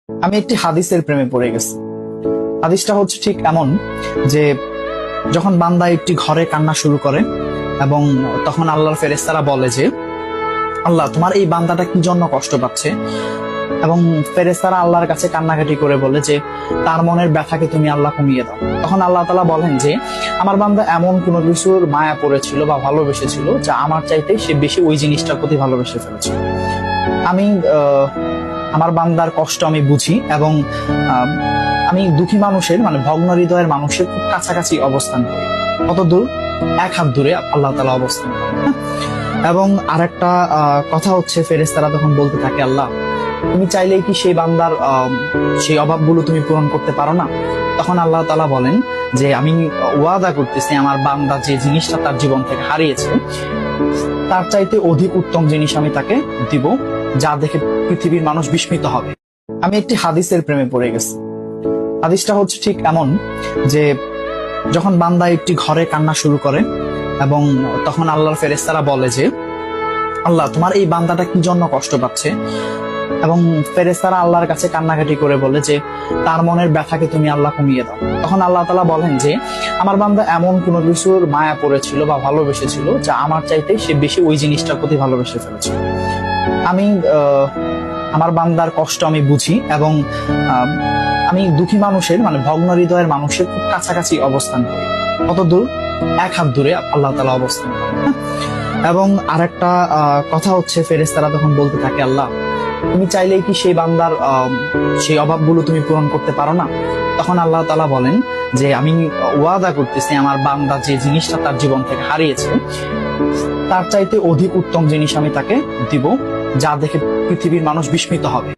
আমি একটি হাদিসের প্রেমে পড়ে গেছি। হাদিসটা হচ্ছে ঠিক এমন যে যখন বান্দা একটি ঘরে কান্না শুরু করে এবং তখন আল্লাহর ফেরেশতারা বলে যে আল্লাহ তোমার এই বান্দাটা কি জন্য কষ্ট পাচ্ছে, এবং ফেরেশতারা আল্লাহর কাছে কান্নাকাটি করে বলে যে তার মনের ব্যথাকে তুমি আল্লাহ কমিয়ে দাও। তখন আল্লাহ তাআলা বলেন যে আমার বান্দা এমন কোনো কিছুর মায়া পড়েছিল বা ভালোবেসেছিল যা আমার চাইতে সে বেশি ওই জিনিসটার প্রতি ভালোবেসে ফেলেছিল। আমি আমার বান্দার কষ্ট আমি বুঝি এবং আমি দুঃখী মানুষের ভগ্ন হৃদয়ের মানুষের খুব কাছাকাছি অবস্থান করি। কত দূর? এক হাত দূরে আল্লাহ তাআলা অবস্থান করেন। এবং আরেকটা কথা হচ্ছে, ফেরেশতারা তখন বলতে থাকে আল্লাহ তুমি চাইলেই কি সেই বান্দার সেই অভাবগুলো তুমি পূরণ করতে পারো না? তখন আল্লাহ তাআলা বলেন যে আমি ওয়াদা করতেছি আমার বান্দা যে জিনিসটা তার জীবন থেকে হারিয়েছে তার চাইতে অধিক উত্তম জিনিস আমি তাকে দিব, যা দেখে পৃথিবীর মানুষ বিস্মিত হবে। আমি একটি হাদিসের প্রেমে পড়ে গেছি। হাদিসটা হচ্ছে ঠিক এমন যে যখন বান্দা একটি ঘরে কান্না শুরু করে এবং তখন আল্লাহর ফেরেশতারা বলে যে আল্লাহ তোমার এই বান্দাটা কি জন্য কষ্ট পাচ্ছে, এবং ফেরেশতারা আল্লাহর কাছে কান্নাকাটি করে বলে যে তার মনের ব্যথাকে তুমি আল্লাহ কমিয়ে দাও। তখন আল্লাহ তাআলা বলেন যে আমার বান্দা এমন কোনো কিছুর মায়া পড়েছিল বা ভালোবেসেছিল যা আমার চাইতে সে বেশি ওই জিনিসটার প্রতি ভালোবেসে ফেলেছিল। আমি আমার বান্দার কষ্ট আমি বুঝি এবং আমি দুঃখী মানুষের ভগ্ন হৃদয়ের মানুষের খুব কাছাকাছি অবস্থান করি। কত দূর? এক হাত দূরে আল্লাহ তাআলা অবস্থান করেন। এবং আরেকটা কথা হচ্ছে, ফেরেশতারা তখন বলতে থাকে আল্লাহ তুমি চাইলেই কি সেই বান্দার সেই অভাবগুলো তুমি পূরণ করতে পারো না? তখন আল্লাহ তাআলা বলেন যে আমি ওয়াদা করতেছি আমার বান্দা যে জিনিসটা তার জীবন থেকে হারিয়েছে তার চাইতে অধিক উত্তম জিনিস আমি তাকে দিব, যা দেখে পৃথিবীর মানুষ বিস্মিত হবে।